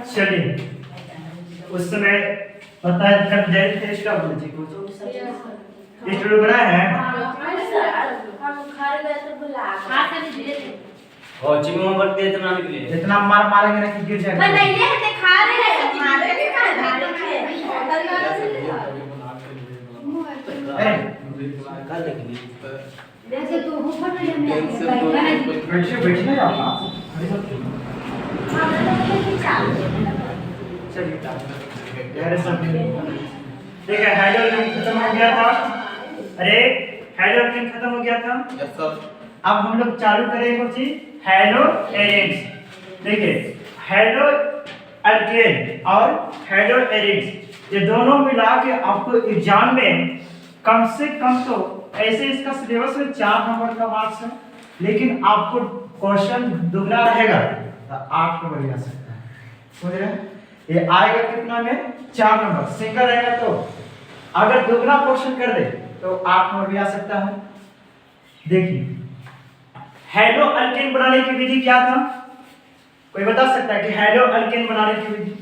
चलिए उस समय पता है जब जय टेस्ट का बोल जी को टेस्ट बना है और चिमनी में बढ़ के इतना निकले इतना मार मारेंगे ना कि गिर जाएगा नहीं ले दिखा रहे हैं मारे के का कल देखनी जैसे तो ऊपर नहीं बैठे बैठे ना आप चलिए यार सब ठीक है हाइड्रोजन खत्म हो गया था अरे हाइड्रोजन खत्म हो गया था यस सर अब हम लोग चालू करेंगे कुछ चीज हेलो एरिड्स देखिए हेलो अल्केन और हेलो एरिड्स ये दोनों मिला के आपको एग्जाम में कम से कम तो ऐसे इसका सिलेबस में 4 नंबर का मार्क्स है लेकिन आपको क्वेश्चन दुगना रहेगा तो 8 नंबर आ सकता है समझ रहे हैं ये आएगा कितना में 4 नंबर सिंगल रहेगा तो अगर दुगना क्वेश्चन कर दे तो 8 नंबर भी आ सकता है देखिए हेलो अल्केन बनाने की विधि क्या था कोई बता सकता है कि हेलो अल्केन बनाने की विधि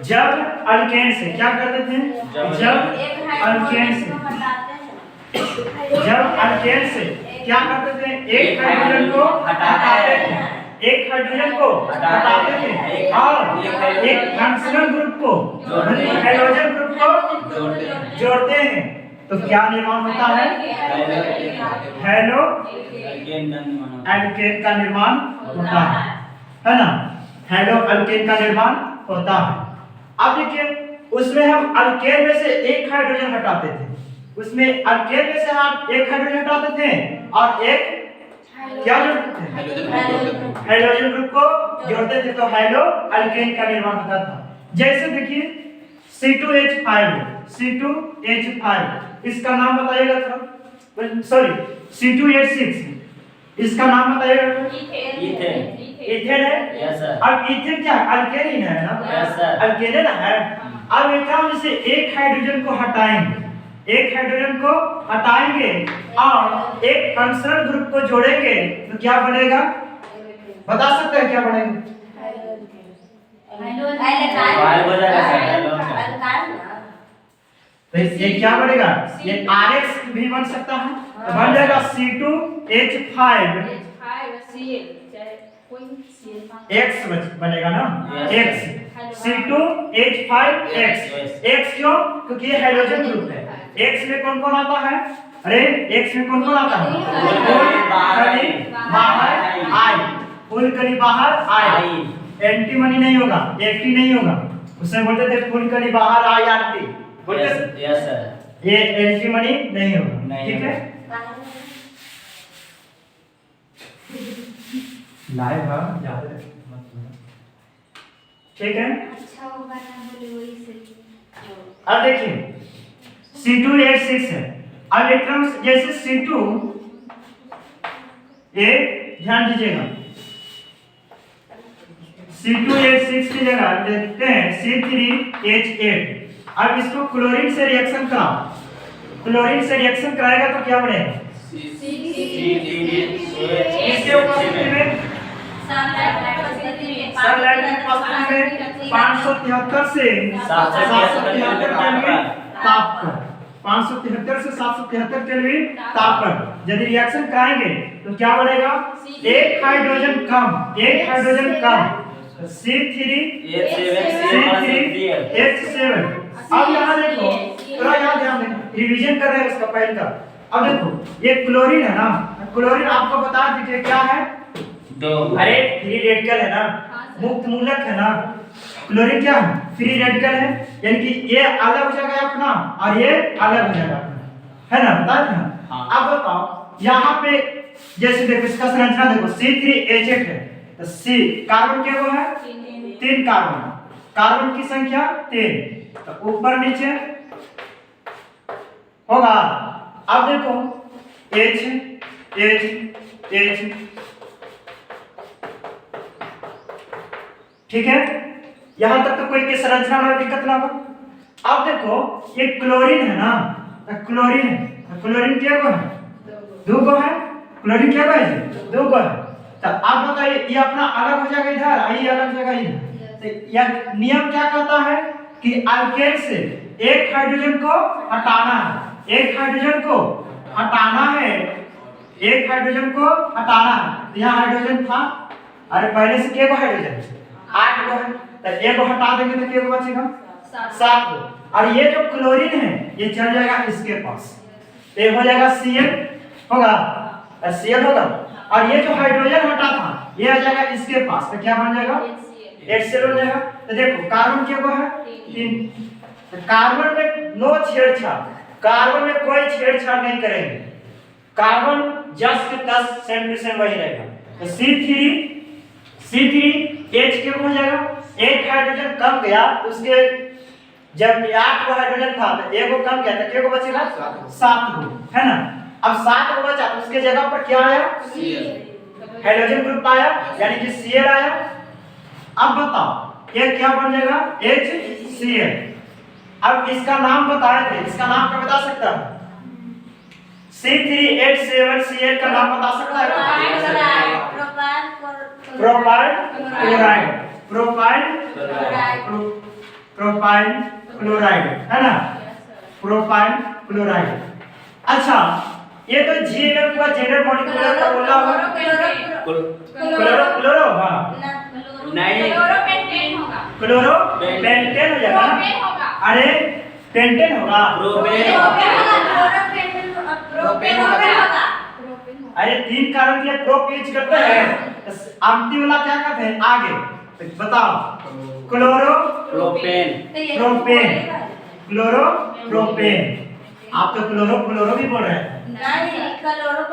जब अल्केन से क्या करते थे जब अल्केन से क्या करते थे एक हाइड्रोजन को हटाते थे एक हाइड्रोजन को हटाते थे और एक फंक्शनल ग्रुप को हाइड्रोजन ग्रुप को जोड़ते हैं तो क्या निर्माण होता है हेलो अल्केन का निर्माण होता है ना हेलो अल्केन का निर्माण होता है अब देखिए उसमें हम अल्केन में से एक हाइड्रोजन हटाते थे उसमें अल्केन में से हम एक हाइड्रोजन हटाते थे और एक क्या जोड़ते थे हाइड्रोजन ग्रुप को जोड़ते थे तो हेलो अल्केन का निर्माण होता था जैसे देखिए C2H5 इसका नाम बताइएगा थोड़ा सॉरी C2H6 इसका नाम बताइएगा इथेन है यस सर अब इथेन क्या अल्केन है ना यस सर अल्केन है अब एकदम से एक हाइड्रोजन को हटाएंगे और एक फंक्शनल ग्रुप को जोड़ेंगे तो क्या बनेगा बता सकते हैं क्या बनेगा तो ये क्या बनेगा ये RX भी बन सकता है तो बन जाएगा C2H5 X बनेगा ना X C2H5X X क्यों क्योंकि ये हाइड्रोजन ग्रुप है X में कौन कौन आता है अरे X में कौन कौन आता है फुल कली बाहर आई एंटी मनी नहीं होगा एंटी नहीं होगा उसमें बोलते थे फुल कली बाहर आई आंटी बोलते यस सर ये एंटी मनी नहीं होगा ठीक है लाइव है ज्यादा ठीक है अच्छा होगा ना बोले वही से अब देखिए C2H6 है अब एकदम जैसे C2 ये ध्यान दीजिएगा C2H6 की जगह देखते हैं C3H8 अब इसको क्लोरीन से रिएक्शन कराओ क्लोरीन से रिएक्शन कराएगा तो क्या बनेगा इसके उपस्थिति में सनलाइट की उपस्थिति में 573 से 773 केल्विन तापमान 573 से 773 केल्विन तापमान यदि रिएक्शन कराएंगे तो क्या बनेगा एक हाइड्रोजन कम C3H7 अब यहाँ देखो थोड़ा यहाँ ध्यान दें रिवीजन कर रहे हैं इसका पहले का अब देखो ये क्लोरीन है ना क्लोरीन आपको बता दीजिए क्या है अरे फ्री रेडिकल है ना मुक्त मूलक है ना क्लोरीन क्या है फ्री रेडिकल है यानी कि ये अलग हो जाएगा अपना और ये अलग हो जाएगा अपना है ना बता दें अब बताओ यहाँ पे जैसे देखो इसका संरचना देखो C3H8 है तो C कार्बन क्या वो है 3 कार्बन की संख्या 3 तो ऊपर नीचे होगा अब देखो H ठीक है यहां तक तो कोई के संरचना में दिक्कत ना हो अब देखो ये क्लोरीन है ना, क्लोरीन क्लोरीन क्या को है, दो को है, क्लोरीन क्या को है जी, दो को है। तो आप बताइए ये अपना अलग हो जाएगा इधर, आइए अलग जगह इधर। तो यह नियम क्या कहता है कि अल्केन से एक हाइड्रोजन को हटाना है, एक हाइड्रोजन को हटाना है, एक हाइड्रोजन को हटाना है। तो यहाँ हाइड्रोजन था, अरे पहले से क्या को हाइड्रोजन 8 को है, तो एक को हटा देंगे तो क्या को बचेगा 7 को। और ये जो क्लोरीन है ये चल जाएगा इसके पास, एक हो जाएगा Cl होगा, Cl होगा। और ये जो हाइड्रोजन हटा था ये आ जाएगा इसके पास, तो क्या बन जाएगा HCl हो जाएगा। तो देखो कार्बन क्या को है 3, तो कार्बन में नो छेड़छाड़, कार्बन में कोई छेड़छाड़ नहीं करेंगे, कार्बन जस्ट के 10 सेंटीमीटर वही रहेगा। तो C3H क्या हो जाएगा, एक हाइड्रोजन कम गया उसके, जब 8 को हाइड्रोजन था तो एक को कम गया तो क्या को बचेगा 7 को, है ना। अब 7 को बचा तो उसके जगह पर क्या आया, हाइड्रोजन ग्रुप आया, यानी कि Cl आया। अब बताओ ये क्या बन जाएगा HCl। अब इसका नाम बताए थे, इसका नाम क्या बता सकता है, C3H7Cl का नाम बता सकता है, प्रोपाइल क्लोराइड, प्रोपाइल क्लोराइड है ना, प्रोपाइल क्लोराइड। अच्छा ये तो जी में पूरा जनरल मॉलिक्यूलर का बोला हुआ, क्लोरो होगा नहीं, क्लोरोपेंटेन हो जाएगा ना, अरे पेंटेन होगा, अरे 3 कार्बन के लिए प्रोप यूज करते हैं, अंतिम वाला क्या कहते हैं आगे, तो बताओ chloro propane, propane, chloro propane. आप तो क्लोरो भी बोल रहे हैं,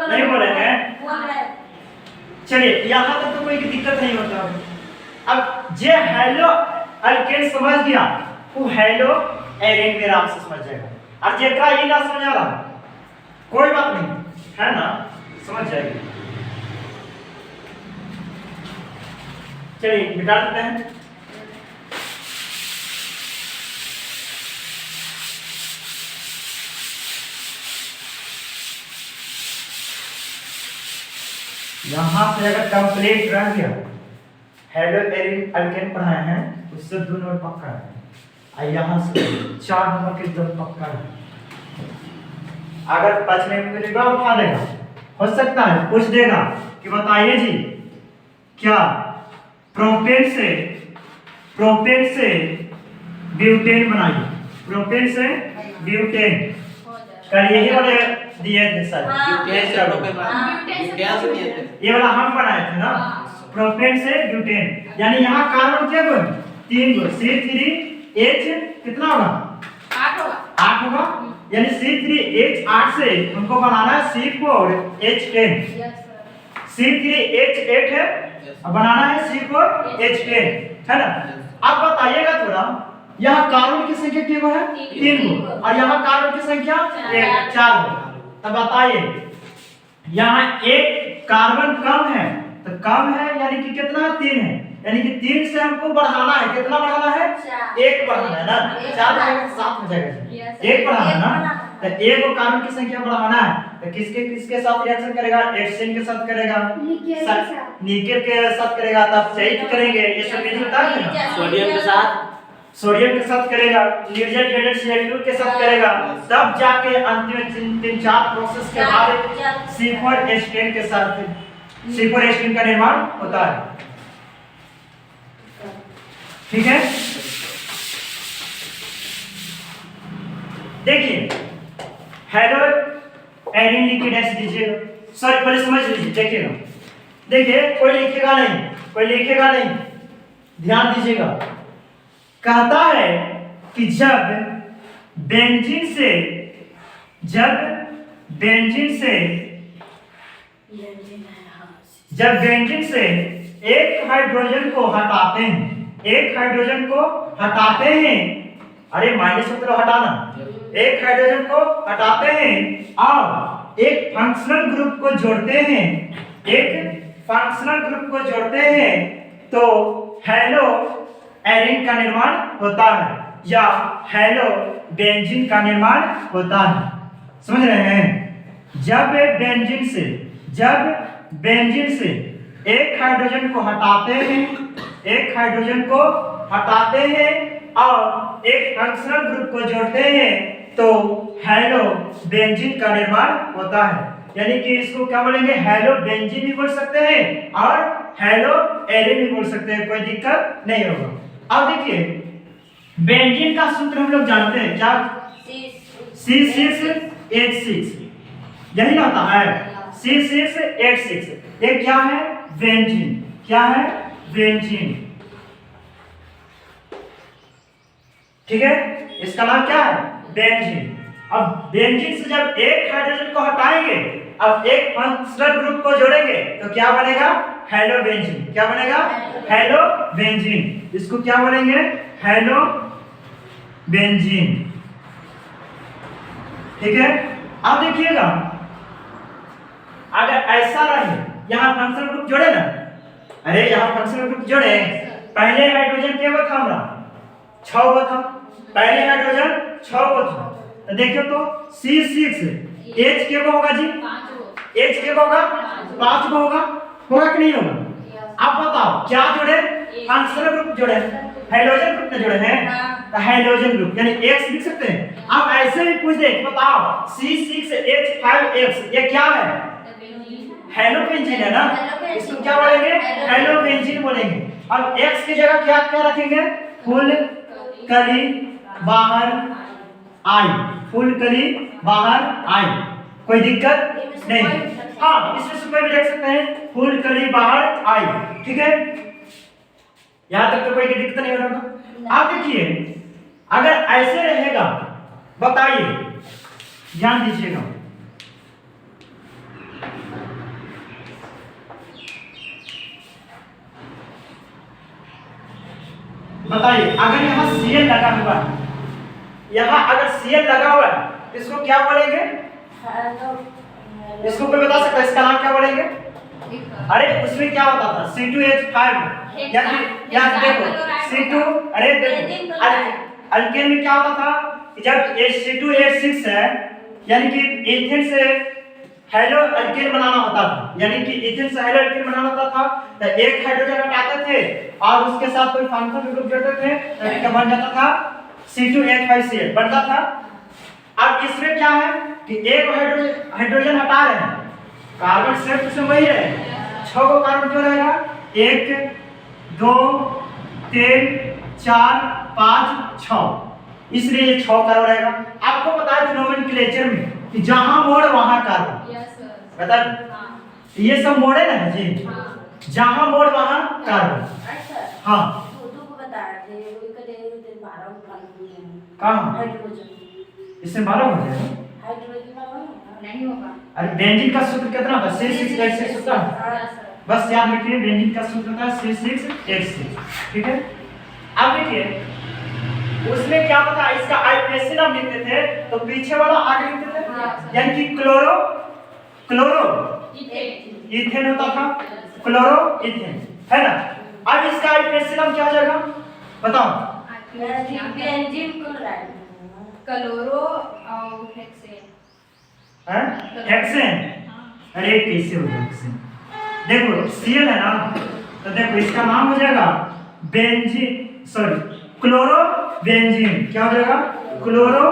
नहीं बोल रहे हैं। चलिए यहाँ तक तो कोई दिक्कत नहीं होता। अब जे हेलो अल्केन समझ गया वो हेलो एरेन भी आराम से समझ जाएगा, और जेकरा ये ना समझ आ रहा कोई बात नहीं है ना, समझ जाएगी। चलिए मिटा देते हैं। यहाँ से अगर कंप्लीट रह गया, हेलो एरिन अल्केन पढ़ाए हैं उससे 2 नंबर पक्का है, और यहाँ से 4 नंबर के एकदम पक्का है। अगर बचने में मिलेगा उठा देगा, हो सकता है पूछ देगा कि बताइए जी क्या प्रोपेन से ब्यूटेन बनाइए, प्रोपेन से ब्यूटेन कल यही वाले दिए थे सर, ये वाला हम बनाए थे ना, प्रोपेन से ब्यूटेन। यानी यहाँ कार्बन क्या गो 3 गो, C3H कितना होगा 8 होगा, यानी C3H8 से हमको बनाना है C4H10, C3H8 है अब बनाना है C4H10 है ना। अब बताइएगा थोड़ा, यहाँ कार्बन की संख्या क्या है 3 गो, और यहाँ कार्बन की संख्या 4 गो। तब बताइए यहाँ एक कार्बन कम है, तो कम है यानी कि कितना 3 है, यानी कि 3 से हमको बढ़ाना है, कितना बढ़ाना है 1 बढ़ाना है ना, 4 बढ़ाएगा 7 हो जाएगा, 1 बढ़ाना है ना। तो एक को कार्बन की संख्या बढ़ाना है तो किसके किसके साथ रिएक्शन करेगा, HCl के साथ करेगा, निकेल के साथ करेगा, तब सही करेंगे, ये सब नहीं बता रहे ना, सोडियम के साथ करेगा, निर्जल Cl2 के साथ करेगा, तब जाके अंतिम 3-4 प्रोसेस के बाद C4H10 के साथ C4H10 का निर्माण होता है। ठीक है, देखिए हेलो एरिन लिक्विड एसिड दीजिएगा, सॉरी पहले समझ लीजिए, देखिएगा, देखिए कोई लिखेगा नहीं, ध्यान दीजिएगा। कहता है कि जब बेंजीन से एक हाइड्रोजन को हटाते हैं, अरे माइनस मतलब हटाना, एक हाइड्रोजन को हटाते हैं और एक फंक्शनल ग्रुप को जोड़ते हैं, तो हेलो एरिन का निर्माण होता है। या हेलो बेंजीन का निर्माण होता है। समझ रहे हैं? जब बेंजीन से एक हाइड्रोजन को हटाते हैं और एक फंक्शनल ग्रुप को जोड़ते हैं तो हेलो बेंजीन का निर्माण होता है। यानी कि इसको क्या बोलेंगे, हेलो बेंजीन भी बोल सकते हैं और हेलो एरिन भी बोल सकते हैं, कोई दिक्कत नहीं होगा। अब देखिए बेंजीन का सूत्र हम लोग जानते हैं क्या, C6H6 यही ना होता है, C6H6। ये क्या है, बेंजीन। क्या है, बेंजीन। ठीक है, इसका नाम क्या है, बेंजीन। अब बेंजीन से जब एक हाइड्रोजन को हटाएंगे, अब एक फंक्शनल ग्रुप को जोड़ेंगे तो क्या बनेगा, हेलो बेंजीन। क्या बनेगा, हेलो बेंजीन। इसको क्या बोलेंगे, हेलो बेंजीन। ठीक है, अब देखिएगा अगर ऐसा रहे, यहां फंक्शनल ग्रुप जोड़े ना, अरे यहां फंक्शनल ग्रुप जोड़े, पहले हाइड्रोजन क्या था हमारा, 6 था, पहले हाइड्रोजन 6 था। तो देखिए तो C6H के को होगा जी, H के को होगा 5 को होगा कि नहीं होगा। आप बताओ क्या जोड़े, फंक्शनल ग्रुप जोड़े, हाइड्रोजन ग्रुप में जोड़े हैं, तो हाइड्रोजन ग्रुप यानी X लिख सकते हैं। आप ऐसे भी पूछ दे बताओ C6H5X ये क्या है, हेलो बेंजीन है ना, इसको क्या बोलेंगे, हेलो बेंजीन बोलेंगे। अब X की जगह क्या क्या रखेंगे, फुल कली बाहर आई, फुल कली बाहर आई, कोई दिक्कत नहीं। हाँ, इसमें सुपर भी रख सकते हैं, फुल कली बाहर आई। ठीक है, यहां तक तो कोई दिक्कत नहीं हो रहा। आप देखिए अगर ऐसे रहेगा, बताइए, ध्यान दीजिएगा, बताइए अगर यहाँ Cl लगा हुआ है, यहाँ अगर Cl लगा हुआ है इसको क्या बोलेंगे, इसको कोई बता सकता है इसका नाम क्या बोलेंगे। अरे उसमें क्या होता था, C2H5 या देखो C2, अरे देखो अल्केन में क्या होता था कि जब C2H6 है यानी कि इथेन से हेलो अल्केन बनाना होता था, यानी कि इथेन से हेलो अल्केन बनाना होता था, तो एक हाइड्रोजन हटाते थे और उसके साथ कोई फंक्शनल ग्रुप जोड़ते थे तो क्या बन जाता था, C2H5Cl बनता था। अब इसमें क्या है कि एक हाइड्रोजन हटा रहे हैं, कार्बन सिर्फ उसमें वही रहे, 6 को कार्बन क्यों रहेगा, 1 2 3 4 5 6, इसलिए ये 6 कार्बन रहेगा। आपको बताया था नोमेनक्लेचर में कि जहां मोड़ वहां कार्बन, बता ये सब मोड़े ना जी, जहां मोड़ वहां कार्बन। हाँ कहाँ, इसमें 12 हो जाएगा, नहीं होगा। अरे बेंजीन का सूत्र कितना होता है, C6H6 होता है, बस याद रखिए बेंजीन का सूत्र होता है C6H6। ठीक है, अब देखिए उसमें क्या पता, इसका आईपीएससी नाम लिखते थे तो पीछे वाला आगे लिखते थे, यानी कि क्लोरो इथेन होता था, क्लोरो इथेन है ना। अब इसका आईपीएससी नाम क्या हो जाएगा बताओ, बेंजीन क्लोरो और हेक्सेन। हेक्सेन, अरे कैसे हो हेक्सेन, देखो Cl है ना, तो देखो इसका नाम हो जाएगा बेंजीन, सॉरी क्लोरो बेंजीन। क्या हो जाएगा, क्लोरो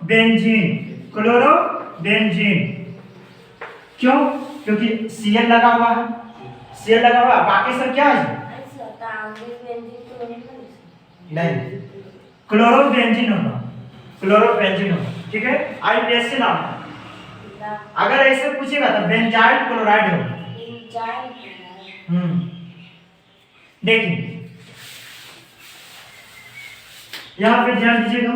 बेंजीन, क्लोरो बेंजीन। क्यों, क्योंकि Cl लगा हुआ है, Cl लगा हुआ है, बाकी सब क्या है नहीं, क्लोरो बेंजीन होगा, क्लोरो बेंजीन होगा। ठीक है, आईपीएससी नाम, अगर ऐसे पूछेगा तो बेंजाइल क्लोराइड होगा। देखिए यहां पे ध्यान दीजिएगा,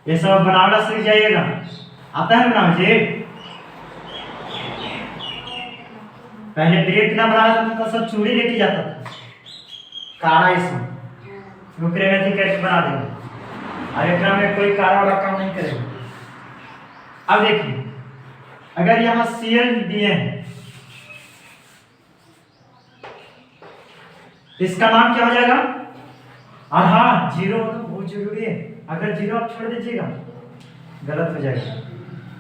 ये सब बनावट सीख जाइएगा, आता है बनावट जी। पहले ब्रेक ना बनाया था तो सब चूड़ी लेके जाता था, काढ़ा इसमें रुकरे में थी कैसे बना देंगे, कार्यक्रम में कोई काढ़ा वाला काम नहीं करेगा। अब देखिए अगर यहाँ Cl दिए हैं, इसका नाम क्या हो जाएगा? और हाँ, जीरो होना बहुत जरूरी है। अगर जीरो आप छोड़ दीजिएगा गलत हो जाएगा,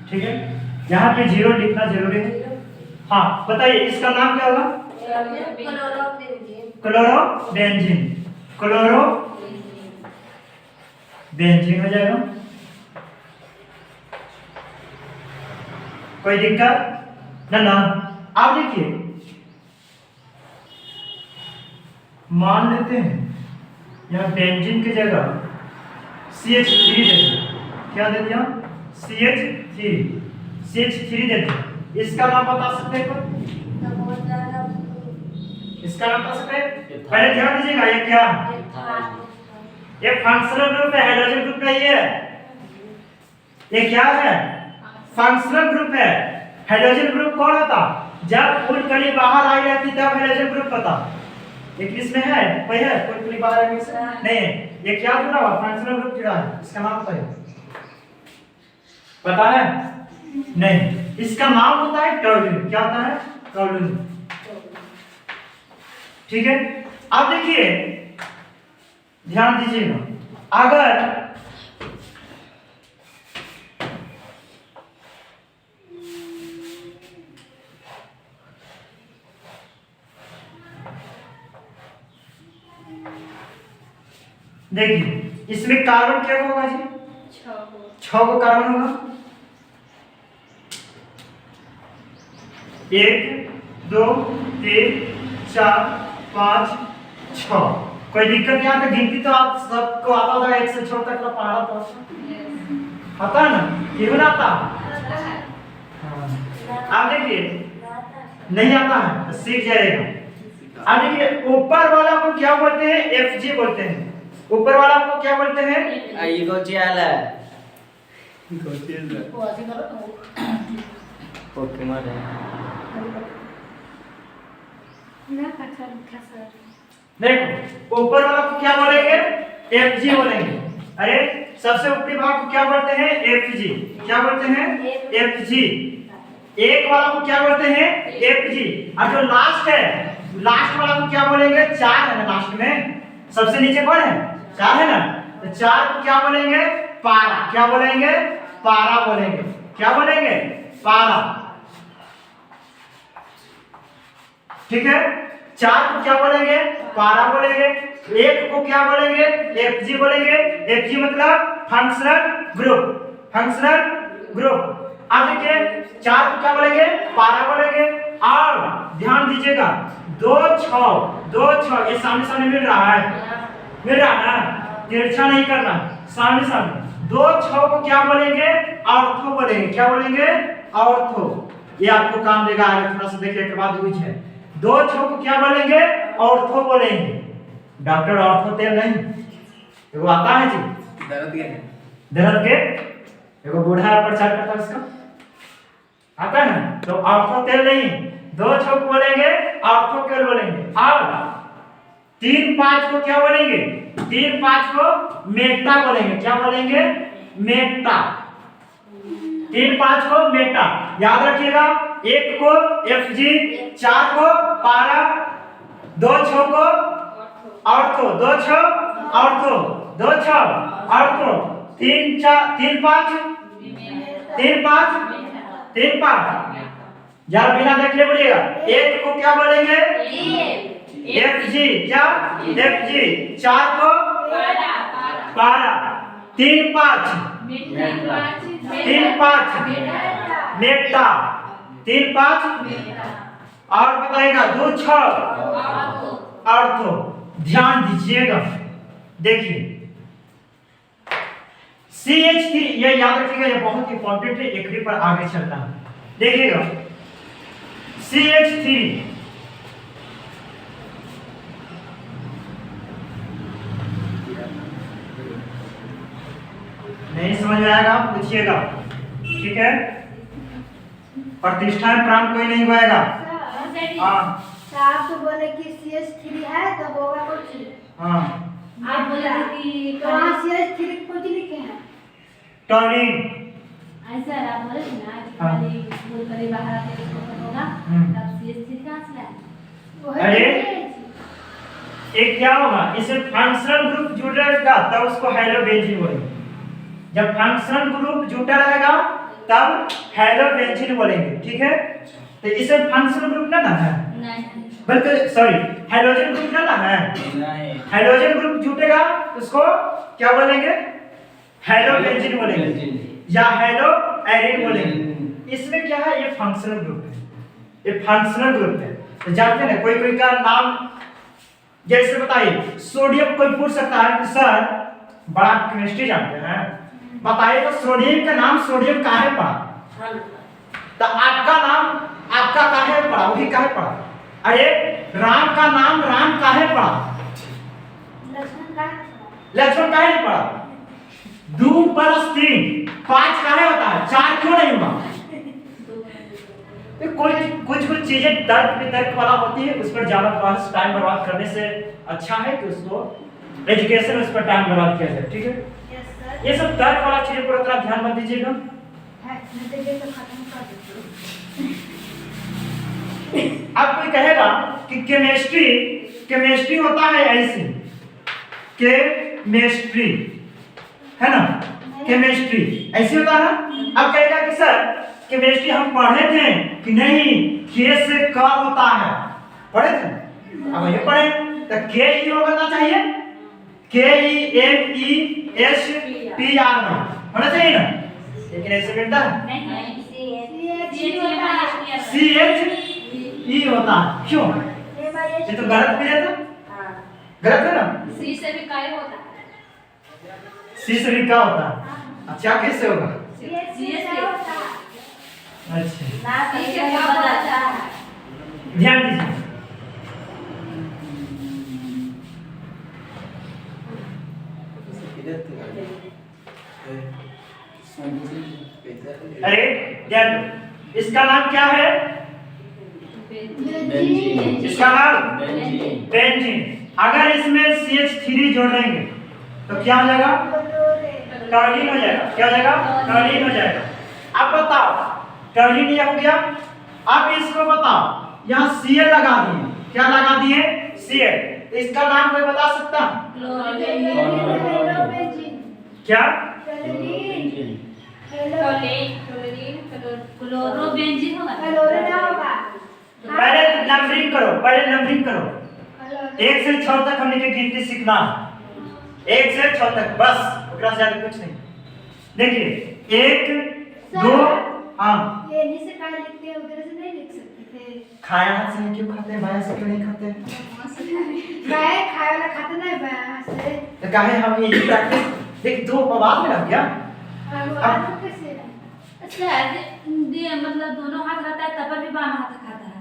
ठीक है। यहाँ पे जीरो लिखना जरूरी है। हाँ बताइए, इसका नाम क्या होगा? क्लोरोबेंजीन। क्लोरोबेंजीन हो जाएगा। कोई दिक्कत ना। आप देखिए, मान लेते हैं यहाँ बेंजीन की जगह CH3 दे दिया। क्या दे दिया? CH3 दे दिया। इसका नाम बता सकते हैं कोई? इसका नाम बता सकते हैं? पहले ध्यान दीजिएगा, ये क्या है? ये फंक्शनल ग्रुप है, हाइड्रोजन ग्रुप नहीं है। ये क्या है? फंक्शनल ग्रुप है। हाइड्रोजन ग्रुप कौन होता? जब फुल कली बाहर आई रहती तब हाइड्रोजन ग्रुप होता। इंग्लिश में है कोई फुल कली बाहर आई नहीं है। ये क्या जुड़ा हुआ? फंक्शनल ग्रुप जुड़ा है। इसका नाम बताइए, पता है? नहीं। इसका नाम होता है टॉर्लुइन। क्या होता है? टॉर्लुइन, ठीक है। अब देखिए, ध्यान दीजिएगा, अगर देखिए इसमें कार्बन क्या होगा जी? 6 को कार्बन होगा। 1 2 3 4 5 6। कोई दिक्कत यहाँ पे? गिनती तो आप सबको आता होगा, 1 से 6 तक का पढ़ा तो आता है ना? क्यों ना आता? आप देखिए, नहीं आता है तो सीख जाएगा। अब देखिए, ऊपर वाला को क्या बोलते हैं? Fg बोलते हैं। ऊपर वाला को क्या बोलते हैं? इकोचियल है। ओके मार देखो, ऊपर वाला को क्या बोलेंगे? Fg बोलेंगे। अरे सबसे ऊपरी भाग को क्या बोलते हैं? Fg। क्या बोलते हैं? Fg। एक वाला को क्या बोलते हैं? Fg। और जो लास्ट है, लास्ट वाला को क्या बोलेंगे? 4 है ना लास्ट में, सबसे नीचे कौन है? 4 है ना, तो 4 को क्या बोलेंगे? पारा। क्या बोलेंगे? पारा बोलेंगे। क्या बोलेंगे? पारा, ठीक है। 4 को क्या बोलेंगे? पारा बोलेंगे। एक को क्या बोलेंगे? Fg बोलेंगे। Fg मतलब फंक्शनल ग्रुप। Functional group. अब देखिए, 4 को क्या बोलेंगे? पारा बोलेंगे। और ध्यान दीजिएगा, 2 6 ये सामने सामने मिल रहा है, मिल रहा है ना? तिरछा नहीं करना, सामने सामने। 2 6 को क्या बोलेंगे? ऑर्थो बोलेंगे। क्या बोलेंगे? ऑर्थो। ये आपको काम देगा आगे, थोड़ा सा देखिए के बाद यूज है। 2 6 को क्या बोलेंगे? ऑर्थो बोलेंगे। डॉक्टर ऑर्थो तेल नहीं, वो आता है जी, दर्द के एगो बूढ़ा प्रचार करता है इसका, आता है ना? तो ऑर्थो तेल नहीं, 2 6 को बोलेंगे ऑर्थो तेल बोलेंगे। और 3 5 को क्या बोलेंगे? 3 5 को मेटा बोलेंगे। क्या बोलेंगे? मेटा। 3 5 को मेटा। याद रखिएगा, 1 को Fg, 4 को पारा, 2 6 को ऑर्थो, 2 6 ऑर्थो, 2 6 ऑर्थो, 3 4 3 5 3 5 3 5। यार बिना देख ले पड़ेगा। 1 को क्या बोलेंगे? Fg। क्या? Fg। 4 को पारा, 3 5 3 5 मेटा, 3 5 और बताइएगा 2 6 ऑर्थो। ध्यान दीजिएगा, देखिए CH3, ये याद रखिएगा, ये बहुत इंपॉर्टेंट है, एक पर आगे चलता है। देखिएगा CH3 नहीं समझ में आएगा पूछिएगा, ठीक है। प्रतिष्ठा में प्राण कोई नहीं होएगा। हाँ आप तो बोले कि CH3 है तो होगा कुछ। हाँ, आप बोले कि तो वहाँ CH3 कुछ लिखे हैं टॉर्लिन। ऐसा आप बोले ना कि हाँ। खाली फूल करी बाहर आके इसको होगा, तब CH3 कहाँ से लाए? वो है अरे! एक क्या होगा, इसमें फंक्शनल ग्रुप जुड़ेगा तब उसको हेलोबेंजीन बोलेंगे। जब फंक्शनल ग्रुप जुटा रहेगा तब हेलोबेंजीन बोलेंगे, ठीक है। तो इसमें फंक्शनल ग्रुप ना है, नहीं बल्कि सॉरी हाइड्रोजन ग्रुप ना है, नहीं हाइड्रोजन ग्रुप जुटेगा उसको क्या बोलेंगे, हेलोबेंजीन बोलेंगे या हेलो एरिन बोलेंगे। इसमें क्या है, ये फंक्शनल ग्रुप है, ये फंक्शनल ग्रुप है। तो जानते हैं कोई कोई का नाम, जैसे बताइए सोडियम, कोई पूछ सकता है कि सर बड़ा केमिस्ट्री जानते हैं, बताइए तो सोडियम का नाम सोडियम काहे पड़ा, तो आपका नाम आपका काहे पड़ा, वही काहे पड़ा। अरे राम का नाम राम काहे पड़ा, लक्ष्मण काहे नहीं पड़ा। 2 + 3 5 काहे होता है, 4 क्यों नहीं हुआ। तो कुछ चीजें तर्क वितर्क वाला होती है, उस पर ज्यादा बहस टाइम बर्बाद करने से अच्छा है कि उसको एजुकेशन उस पर टाइम बर्बाद किया जाए, ठीक है। ये सब तर्क वाला चीजें पर उतना ध्यान मत दीजिएगा। अब कोई कहेगा कि केमिस्ट्री होता है ऐसी, केमिस्ट्री है ना, केमिस्ट्री ऐसी होता है ना। अब कहेगा कि सर केमिस्ट्री हम पढ़े थे कि नहीं, के से क होता है, पढ़े थे, अब ये पढ़े तो के ई होना चाहिए, KEMESTR होना चाहिए ना, लेकिन ऐसे मिलता है नहीं CHE होता है, क्यों, ये तो गलत भी है, तो गलत है ना। सी से भी काय होता है, सी से भी क्या होता है, अच्छा कैसे होगा, अच्छा ध्यान दीजिए। अरे ध्यान दो, इसका नाम क्या है, इसका नाम बेंजीन। अगर इसमें CH3 जोड़ देंगे तो क्या हो जाएगा, टर्निन हो जाएगा, क्या हो जाएगा, टर्निन हो जाएगा। अब बताओ टर्निन ये हो गया। अब इसको बताओ यहाँ Cl लगा दिए, क्या लगा दिए, Cl, इसका नाम कोई बता सकता, क्या, क्लोरोबेंजीन होगा, पहले नंबरिंग करो, पहले नंबरिंग करो, 1 से 6 तक हमने के गिनती सीखना, 1 से 6 तक बस, उसका ज्यादा कुछ नहीं। देखिए 1 2 हाँ, ये नीचे काय लिखते हैं उधर से नहीं लिख सकते थे। खाया हाथ से क्यों खाते हैं, बाया से क्यों नहीं खाते, काय खाए वाला खाते नहीं बाया से। तो काहे हम ये प्रैक्टिस देख 2 बाद में लग गया। अब कैसे मतलब दोनों हाथ रहता है तब पर भी बाम हाथ खाता है,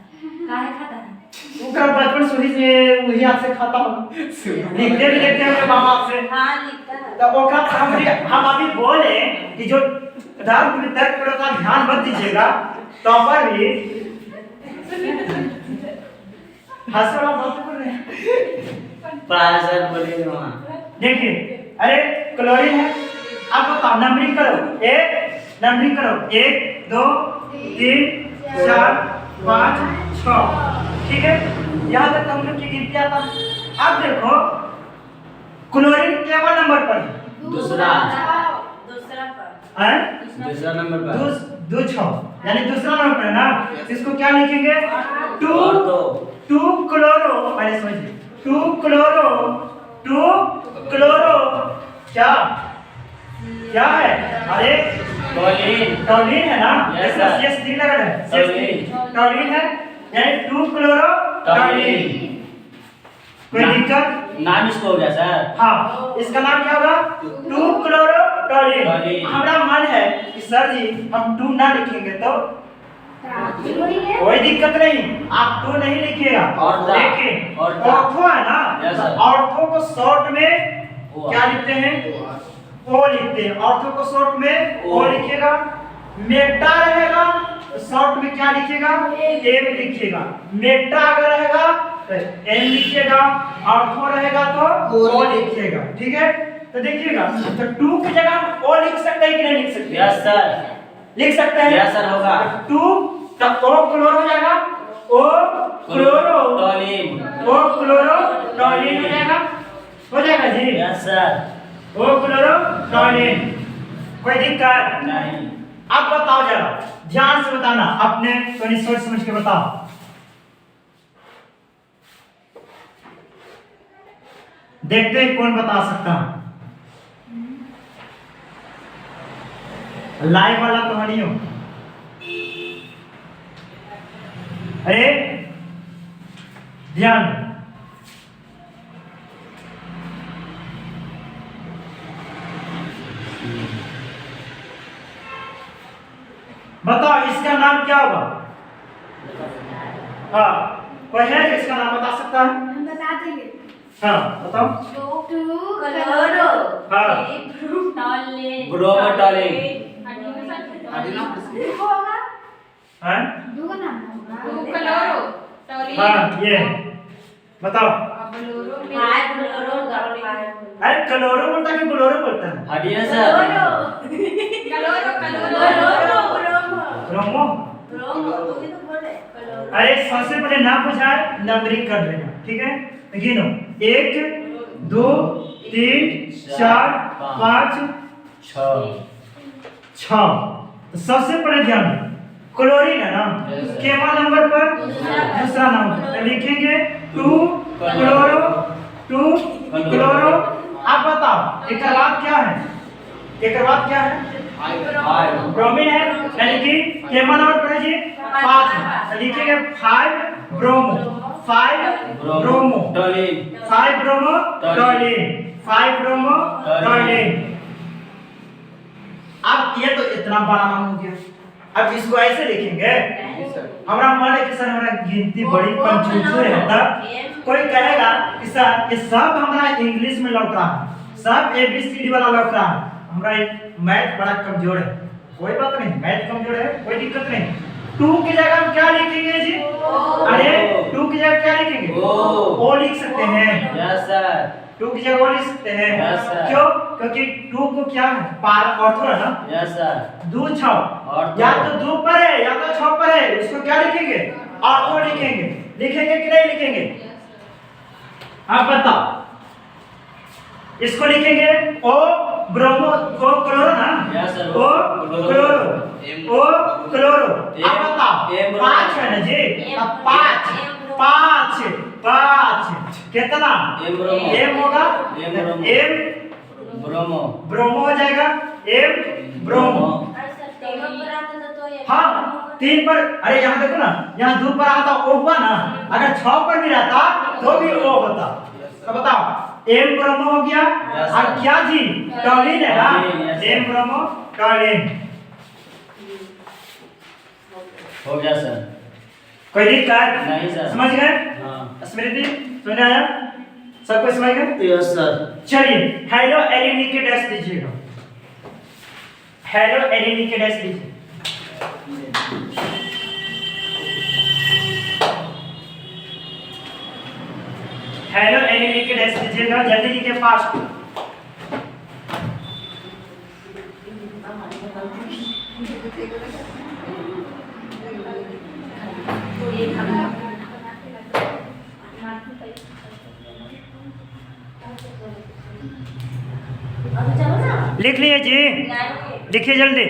काहे खाता है, ओकरा बचपन से वही हाथ से खाता हूं, लिखते भी देखते हैं बाम हाथ से, हाँ लिखता है। तो ओकरा हम अभी बोले कि जो तर्क वितर्क पर उतना ध्यान मत दीजिएगा, तो पर भी हंसना बहुत बोल रहे हैं। सर बोलिए वहाँ। देखिए अरे क्लोरीन है, अब बताओ नंबरिंग करो, नंबरिंग करो 1 2 3 4 5 6, ठीक है, यहाँ तक हम लोग की गिनती आता। अब देखो क्लोरीन केवल नंबर पर है, दूसरा हैं? दूसरा नंबर पर दो 6 यानी दूसरा नंबर पर है ना, इसको क्या लिखेंगे, 2 क्लोरो, पहले समझिए 2 क्लोरो क्या क्या है, अरे टॉलिन है ना, Yes, sir. यस ठीक लग रहा है, टॉलिन है यानी 2 क्लोरो टॉलिन। कोई दिक्कत, नाम इसको हो गया सर। हाँ इसका नाम क्या होगा, 2 क्लोरो टॉलिन। टॉलिन। हमारा मन है कि सर जी हम 2 ना लिखेंगे तो कोई दिक्कत नहीं, आप 2 नहीं लिखिएगा, लेकिन ऑर्थो है ना, Yes, sir. ऑर्थो को शॉर्ट में क्या लिखते हैं, ओ लिखते हैं, ऑर्थो को शॉर्ट में ओ लिखिएगा। मेटा रहेगा तो शॉर्ट में क्या लिखिएगा, एम लिखिएगा। मेटा अगर रहेगा तो एम लिखिएगा, ऑर्थो रहेगा तो ओ लिखिएगा, ठीक है। तो देखिएगा तो 2 की जगह हम ओ लिख सकते हैं कि नहीं लिख सकते, यस सर, लिख सकते हैं, यस सर होगा। 2 तो ओ क्लोर हो जाएगा, ओ क्लोरो टॉलिन। ओ क्लोरो टॉलिन हो जाएगा जी। Yes sir. O chloro toluene. कोई दिक्कत नहीं। अब बताओ जरा, ध्यान से बताना, अपने थोड़ी सोच समझ के बताओ। देखते हैं कौन बता सकता है। लाइव वाला तो नहीं हो। अरे ध्यान दो। बताओ इसका नाम क्या होगा? हाँ, कोई है जो इसका नाम बता सकता है? हम बता देंगे। हाँ बताओ। टू क्लोरो हाँ। टॉलिन ब्रोमो टॉलिन। देखो होगा हैं? दो का नाम होगा क्लोरो टॉलिन हाँ ये बताओ। ब्लोरो फाइव क्लोरो अरे क्लोरो बोलता है कि क्लोरो बोलता है? हटिए सर। Chloro bromo. अरे सबसे पहले नाम पूछाए, नंबरिंग कर लेना, ठीक है? गिनो, 1 2 3 4 5 6। तो सबसे पहले ध्यान दो, क्लोरीन है ना, केवल नंबर पर दूसरा नंबर तो लिखेंगे 2 क्लोरो 2 क्लोरो। अब बताओ एक बाद क्या है? एक बाद क्या है? ब्रोमीन है, यानी कि केवल नंबर पर जी 5 है, लिखेंगे 5 ब्रोमो 5 ब्रोमो टॉलिन। 5 bromo टॉलिन 5 bromo टॉलिन। अब ये तो इतना बड़ा नाम हो गया, अब इसको ऐसे लिखेंगे। हमारा मन है कि सर हमारा गिनती बड़ी कंफ्यूज है, तब कोई कहेगा कि सर ये सब हमारा इंग्लिश में लौट रहा है, सब ABCD वाला लौट रहा है, हमारा मैथ बड़ा कमजोर है। कोई बात नहीं, मैथ कमजोर है, कोई दिक्कत नहीं। 2 की जगह हम क्या लिखेंगे जी? अरे 2 की जगह क्या लिखेंगे? ओ लिख सकते हैं। Yes sir. 2 की जगह ओ लिख सकते हैं। Yes, sir. क्यों? क्योंकि 2 को क्या है? पार ऑर्थो है ना, यस सर। 2 6 ऑर्थो। या तो 2 पर है या तो 6 पर है, उसको क्या लिखेंगे? ऑर्थो लिखेंगे। लिखेंगे कि नहीं लिखेंगे? आप बताओ। इसको लिखेंगे ओ ब्रोमो ओ क्लोरो ना। Yes, sir. ओ क्लोरो ओ क्लोरो। अब बताओ एम 5 है ना जी, अब 5 5 5 कितना? M bromo. एम होगा, M bromo. M bromo. Bromo हो जाएगा, एम ब्रोमो। हाँ 3 पर, अरे यहाँ देखो ना, यहाँ 2 पर आता ओ हुआ ना, अगर 6 पर भी रहता तो भी ओ होता। तो बताओ एम ब्रोमो हो गया। Yes, और क्या जी? टॉलिन है ना, Yes, sir. M bromo toluene. हो गया सर। कोई दिक्कत नहीं सर। समझ गए? हाँ। स्मृति समझ आया? सब कुछ समझ गए? Yes sir. चलिए हेलो एलिनी के डैश दीजिएगा। हेलो एलिनी के डैश दीजिए। हेलो एलिनी के डैश दीजिएगा, जल्दी लिखिए फास्ट। लिख लिए जी, लिखिए जल्दी।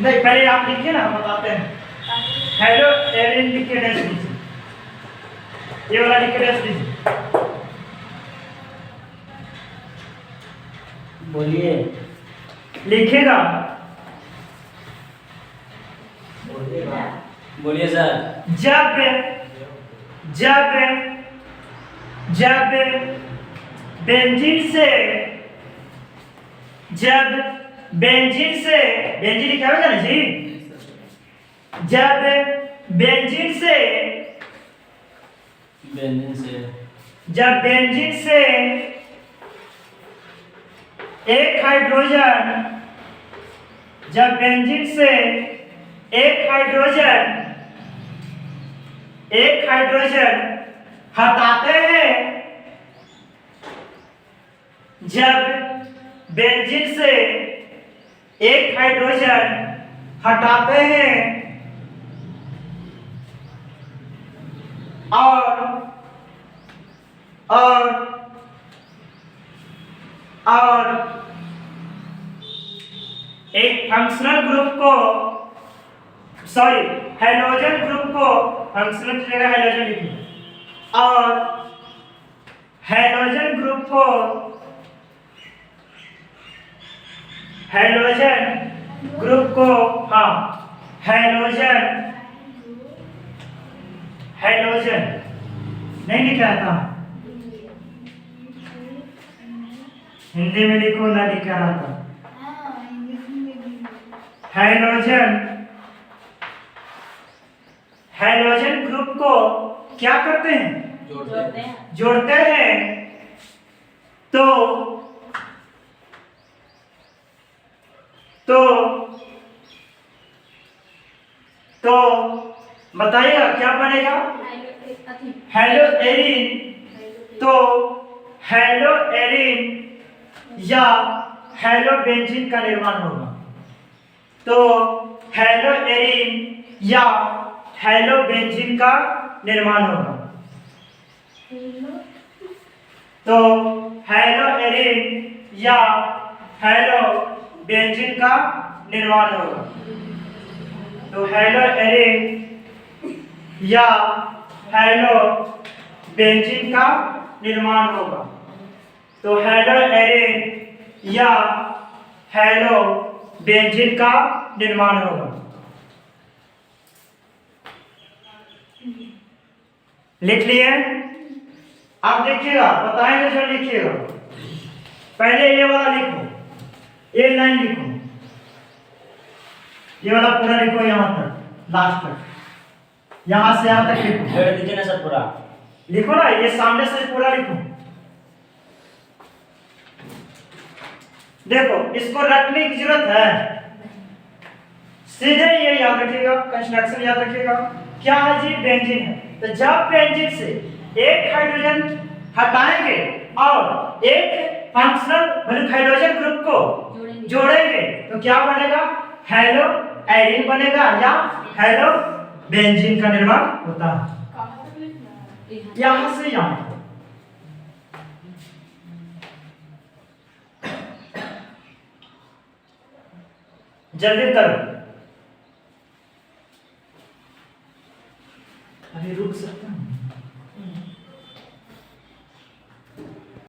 नहीं पहले आप लिखिए ना, हम बताते हैं। हेलो एलिन लिख के डैश दीजिए, ये वाला लिख के डैश दीजिए। बोलिए। लिखेगा, बोलिए सर। जब जब जब बेंजीन से, जब बेंजीन से, बेंजीन लिखा होगा ना जी, जब बेंजीन से, बेंजीन से, जब बेंजीन से एक हाइड्रोजन, जब बेंजीन से एक हाइड्रोजन हटाते हैं जब बेंजीन से एक हाइड्रोजन हटाते हैं और एक फंक्शनल ग्रुप को हैलोजन ग्रुप को फंक्शनल की जगह हैलोजन लिखिए और हैलोजन ग्रुप को हैलोजन नहीं लिखा था, हिंदी में लिखो ना लिखा रहा था। हैलोजन ग्रुप को क्या करते हैं? जोड़ते हैं। तो बताइएगा क्या बनेगा? Hello Erin. तो हेलो एरिन या हेलो बेंजीन का निर्माण होगा। तो हेलो एरिन या हेलो बेंजीन का निर्माण होगा। तो हेलो एरिन या हेलो बेंजीन का निर्माण होगा। तो हेलो एरिन या हेलो बेंजीन का निर्माण होगा। तो हेलो एरिन या हेलो बेंजीन का निर्माण होगा। लिख लिए? आप देखिएगा, बताएंगे जो लिखिएगा। पहले ये वाला लिखो, ये लाइन लिखो, ये वाला पूरा लिखो यहां तक, लास्ट तक, यहां से यहां तक लिखो। जोड़ दीजिए ना सर पूरा। लिखो ना, ये सामने से पूरा लिखो। देखो, इसको रटने की जरूरत है, सीधे ये याद रखिएगा, कंस्ट्रक्शन याद रखिएगा। क्या है जी? बेंजीन है। तो जब बेंजीन से एक हाइड्रोजन हटाएंगे और एक फंक्शनल हाइड्रोजन ग्रुप को जोड़ेंगे तो क्या बनेगा? हेलो एरिन बनेगा या हेलो बेंजीन का निर्माण होता है। यहां से यहां जल्दी करो।